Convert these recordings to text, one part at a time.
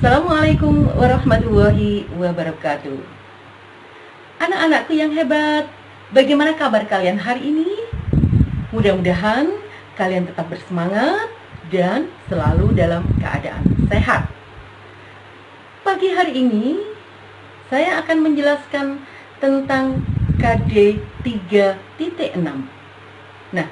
Assalamualaikum warahmatullahi wabarakatuh. Anak-anakku yang hebat, bagaimana kabar kalian hari ini? Mudah-mudahan kalian tetap bersemangat dan selalu dalam keadaan sehat. Pagi hari ini, saya akan menjelaskan tentang KD 3.6. Nah,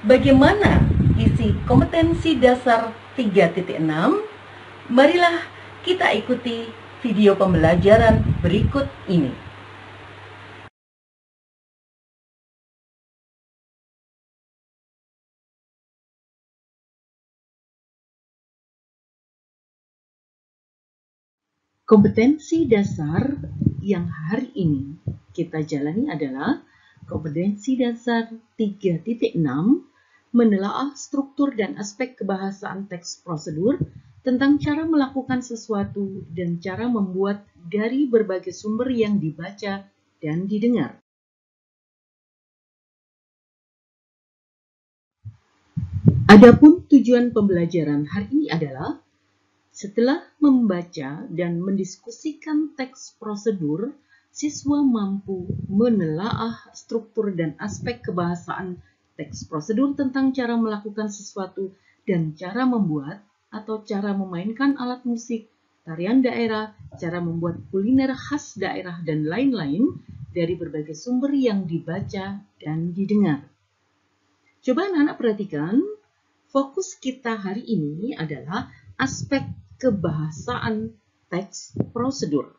bagaimana isi kompetensi dasar 3.6? Marilah kita ikuti video pembelajaran berikut ini. Kompetensi dasar yang hari ini kita jalani adalah kompetensi dasar 3.6, menelaah struktur dan aspek kebahasaan teks prosedur tentang cara melakukan sesuatu dan cara membuat dari berbagai sumber yang dibaca dan didengar. Adapun tujuan pembelajaran hari ini adalah setelah membaca dan mendiskusikan teks prosedur, siswa mampu menelaah struktur dan aspek kebahasaan teks prosedur tentang cara melakukan sesuatu dan cara membuat atau cara memainkan alat musik, tarian daerah, cara membuat kuliner khas daerah, dan lain-lain dari berbagai sumber yang dibaca dan didengar. Coba anak-anak perhatikan, fokus kita hari ini adalah aspek kebahasaan teks prosedur.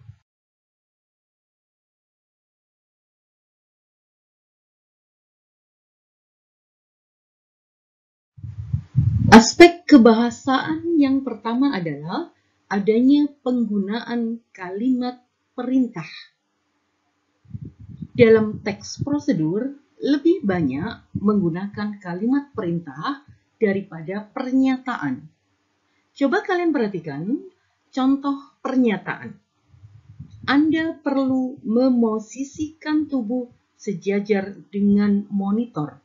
Aspek kebahasaan yang pertama adalah adanya penggunaan kalimat perintah. Dalam teks prosedur, lebih banyak menggunakan kalimat perintah daripada pernyataan. Coba kalian perhatikan contoh pernyataan. Anda perlu memosisikan tubuh sejajar dengan monitor.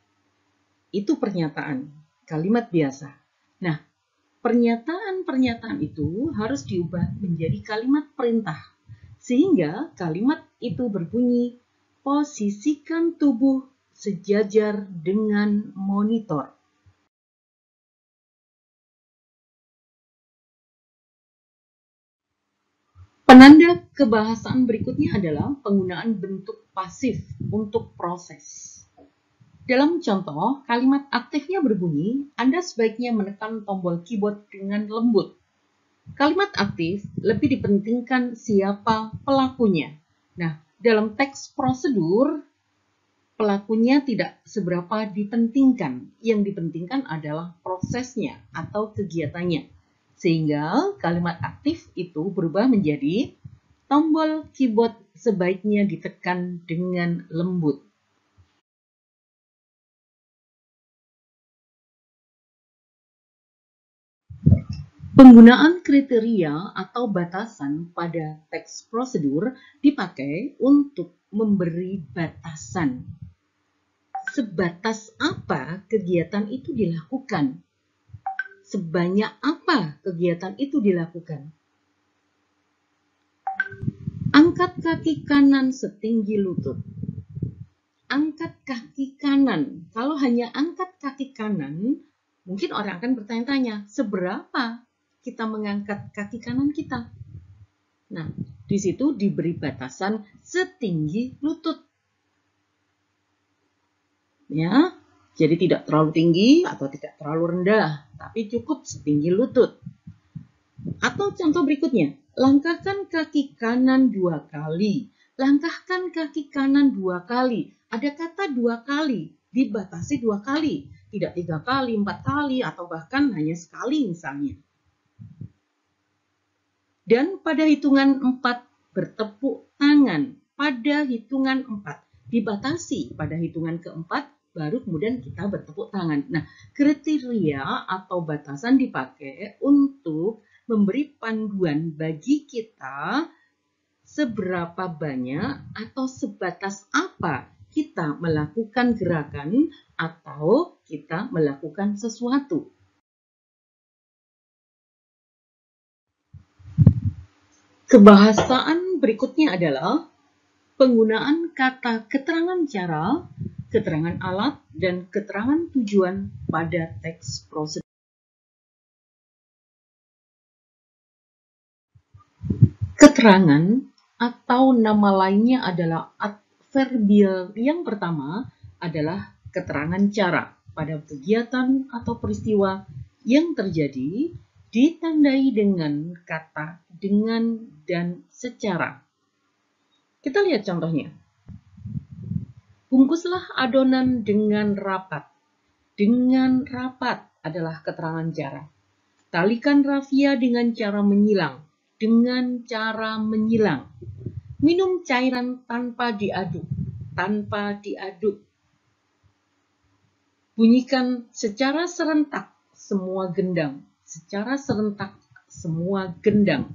Itu pernyataan, kalimat biasa. Nah, pernyataan-pernyataan itu harus diubah menjadi kalimat perintah, sehingga kalimat itu berbunyi, posisikan tubuh sejajar dengan monitor. Penanda kebahasaan berikutnya adalah penggunaan bentuk pasif untuk proses. Dalam contoh, kalimat aktifnya berbunyi, Anda sebaiknya menekan tombol keyboard dengan lembut. Kalimat aktif lebih dipentingkan siapa pelakunya. Nah, dalam teks prosedur, pelakunya tidak seberapa dipentingkan. Yang dipentingkan adalah prosesnya atau kegiatannya. Sehingga kalimat aktif itu berubah menjadi tombol keyboard sebaiknya ditekan dengan lembut. Penggunaan kriteria atau batasan pada teks prosedur dipakai untuk memberi batasan. Sebatas apa kegiatan itu dilakukan? Sebanyak apa kegiatan itu dilakukan? Angkat kaki kanan setinggi lutut. Angkat kaki kanan. Kalau hanya angkat kaki kanan, mungkin orang akan bertanya-tanya, seberapa kita mengangkat kaki kanan kita? Nah, di situ diberi batasan setinggi lutut. Ya, jadi tidak terlalu tinggi atau tidak terlalu rendah, tapi cukup setinggi lutut. Atau contoh berikutnya, langkahkan kaki kanan 2 kali. Langkahkan kaki kanan 2 kali. Ada kata 2 kali, dibatasi 2 kali. Tidak 3 kali, 4 kali, atau bahkan hanya sekali misalnya. Dan pada hitungan 4 bertepuk tangan. Pada hitungan 4 dibatasi. Pada hitungan keempat baru kemudian kita bertepuk tangan. Nah, kriteria atau batasan dipakai untuk memberi panduan bagi kita seberapa banyak atau sebatas apa kita melakukan gerakan atau kita melakukan sesuatu. Kebahasaan berikutnya adalah penggunaan kata keterangan cara, keterangan alat, dan keterangan tujuan pada teks prosedur. Keterangan atau nama lainnya adalah adverbial. Yang pertama adalah keterangan cara pada kegiatan atau peristiwa yang terjadi, ditandai dengan kata dengan dan secara. Kita lihat contohnya. Bungkuslah adonan dengan rapat. Dengan rapat adalah keterangan cara. Talikan rafia dengan cara menyilang. Dengan cara menyilang. Minum cairan tanpa diaduk. Tanpa diaduk. Bunyikan secara serentak semua gendang. Secara serentak semua gendang.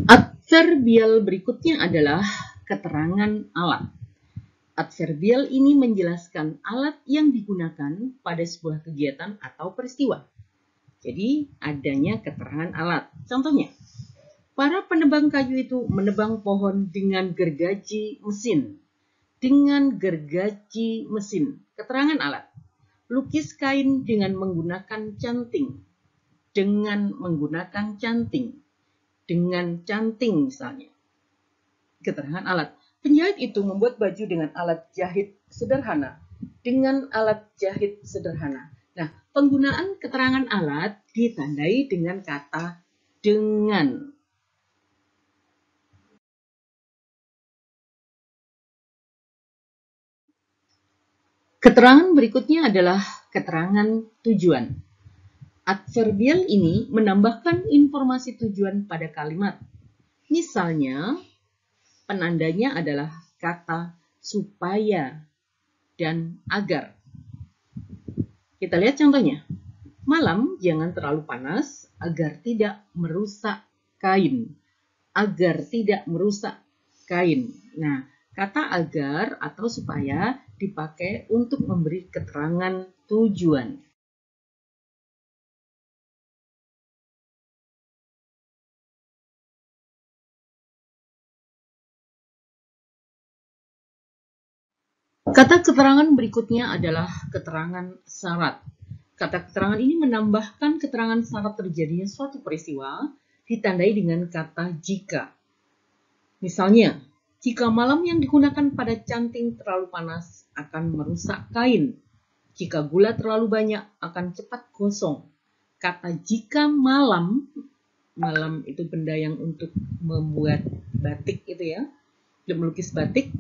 Adverbial berikutnya adalah keterangan alat. Adverbial ini menjelaskan alat yang digunakan pada sebuah kegiatan atau peristiwa. Jadi, adanya keterangan alat. Contohnya, para penebang kayu itu menebang pohon dengan gergaji mesin. Dengan gergaji mesin. Keterangan alat. Lukis kain dengan menggunakan canting. Dengan menggunakan canting. Dengan canting misalnya. Keterangan alat. Penjahit itu membuat baju dengan alat jahit sederhana. Dengan alat jahit sederhana. Nah, penggunaan keterangan alat ditandai dengan kata dengan. Keterangan berikutnya adalah keterangan tujuan. Adverbial ini menambahkan informasi tujuan pada kalimat. Misalnya, penandanya adalah kata supaya dan agar. Kita lihat contohnya. Malam jangan terlalu panas agar tidak merusak kain. Agar tidak merusak kain. Nah, kata agar atau supaya dipakai untuk memberi keterangan tujuan. Kata keterangan berikutnya adalah keterangan syarat. Kata keterangan ini menambahkan keterangan syarat terjadinya suatu peristiwa ditandai dengan kata jika. Misalnya, jika malam yang digunakan pada canting terlalu panas akan merusak kain. Jika gula terlalu banyak akan cepat gosong. Kata jika malam, malam itu benda yang untuk membuat batik itu ya, untuk melukis batik.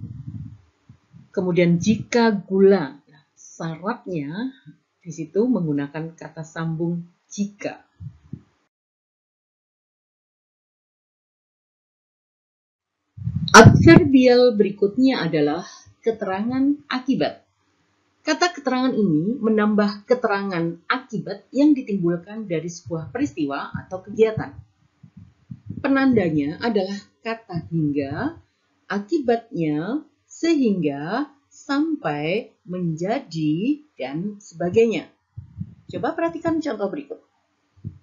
Kemudian jika gula, syaratnya di situ menggunakan kata sambung jika. Adverbial berikutnya adalah keterangan akibat. Kata keterangan ini menambah keterangan akibat yang ditimbulkan dari sebuah peristiwa atau kegiatan. Penandanya adalah kata hingga, akibatnya, sehingga, sampai, menjadi, dan sebagainya. Coba perhatikan contoh berikut.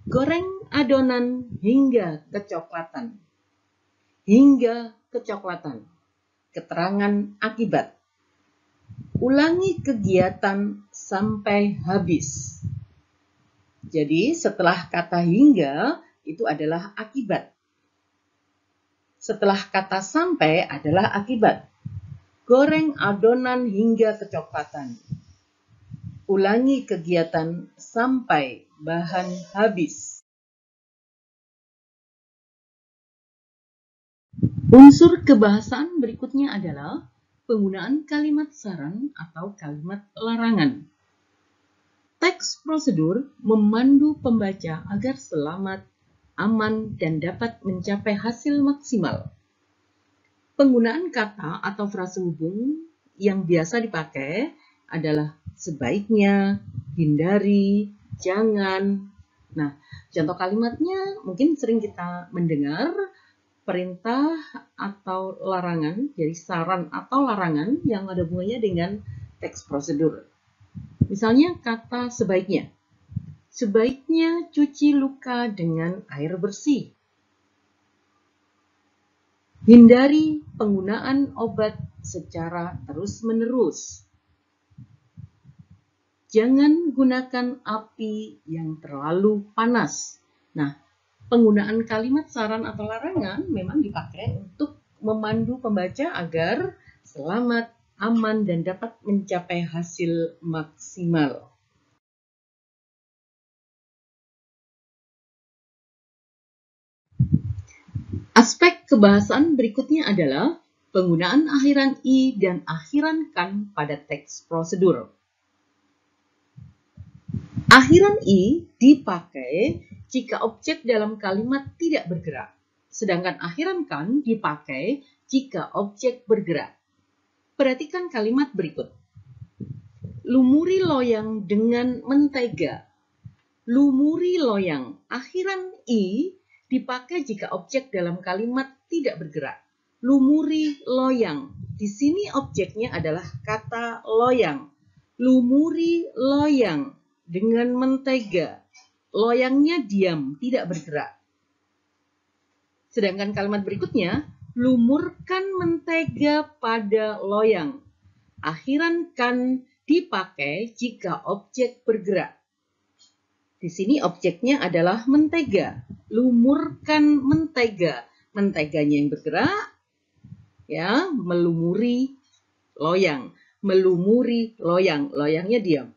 Goreng adonan hingga kecoklatan. Hingga kecoklatan. Keterangan akibat. Ulangi kegiatan sampai habis. Jadi setelah kata hingga itu adalah akibat. Setelah kata sampai adalah akibat. Goreng adonan hingga kecoklatan. Ulangi kegiatan sampai bahan habis. Unsur kebahasaan berikutnya adalah penggunaan kalimat saran atau kalimat larangan. Teks prosedur memandu pembaca agar selamat, aman, dan dapat mencapai hasil maksimal. Penggunaan kata atau frase hubung yang biasa dipakai adalah sebaiknya, hindari, jangan. Nah, contoh kalimatnya mungkin sering kita mendengar perintah atau larangan, jadi saran atau larangan yang ada hubungannya dengan teks prosedur. Misalnya kata sebaiknya. Sebaiknya cuci luka dengan air bersih. Hindari penggunaan obat secara terus-menerus. Jangan gunakan api yang terlalu panas. Nah, penggunaan kalimat saran atau larangan memang dipakai untuk memandu pembaca agar selamat, aman, dan dapat mencapai hasil maksimal. Aspek kebahasaan berikutnya adalah penggunaan akhiran i dan akhiran kan pada teks prosedur. Akhiran i dipakai jika objek dalam kalimat tidak bergerak, sedangkan akhiran kan dipakai jika objek bergerak. Perhatikan kalimat berikut. Lumuri loyang dengan mentega. Lumuri loyang. Akhiran i dipakai jika objek dalam kalimat tidak bergerak. Lumuri loyang. Di sini objeknya adalah kata loyang. Lumuri loyang dengan mentega. Loyangnya diam, tidak bergerak. Sedangkan kalimat berikutnya, lumurkan mentega pada loyang. Akhiran kan dipakai jika objek bergerak. Di sini objeknya adalah mentega. Lumurkan mentega. Menteganya yang bergerak, ya, melumuri loyang. Melumuri loyang. Loyangnya diam.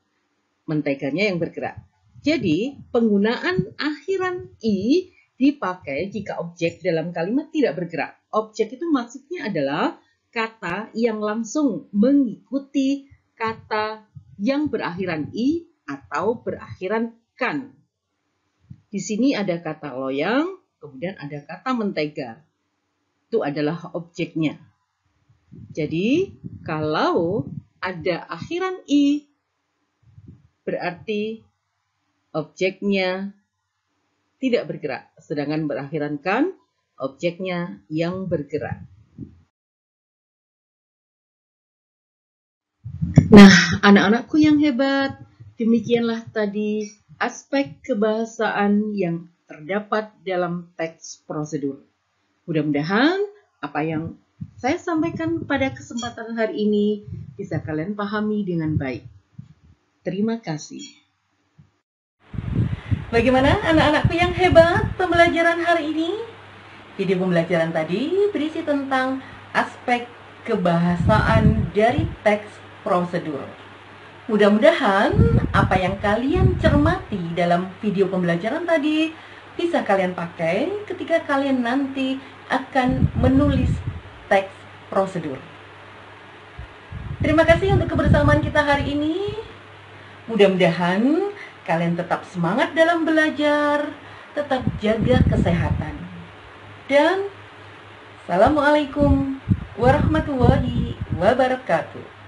Menteganya yang bergerak. Jadi, penggunaan akhiran i dipakai jika objek dalam kalimat tidak bergerak. Objek itu maksudnya adalah kata yang langsung mengikuti kata yang berakhiran i atau berakhiran kan. Di sini ada kata loyang, kemudian ada kata mentega. Itu adalah objeknya. Jadi, kalau ada akhiran i, berarti objeknya tidak bergerak. Sedangkan berakhiran kan, objeknya yang bergerak. Nah, anak-anakku yang hebat, demikianlah tadi aspek kebahasaan yang terdapat dalam teks prosedur. Mudah-mudahan apa yang saya sampaikan pada kesempatan hari ini bisa kalian pahami dengan baik. Terima kasih. Bagaimana anak-anakku yang hebat pembelajaran hari ini? Video pembelajaran tadi berisi tentang aspek kebahasaan dari teks prosedur. Mudah-mudahan apa yang kalian cermati dalam video pembelajaran tadi bisa kalian pakai ketika kalian nanti akan menulis teks prosedur. Terima kasih untuk kebersamaan kita hari ini. Mudah-mudahan kalian tetap semangat dalam belajar, tetap jaga kesehatan. Dan Assalamualaikum warahmatullahi wabarakatuh.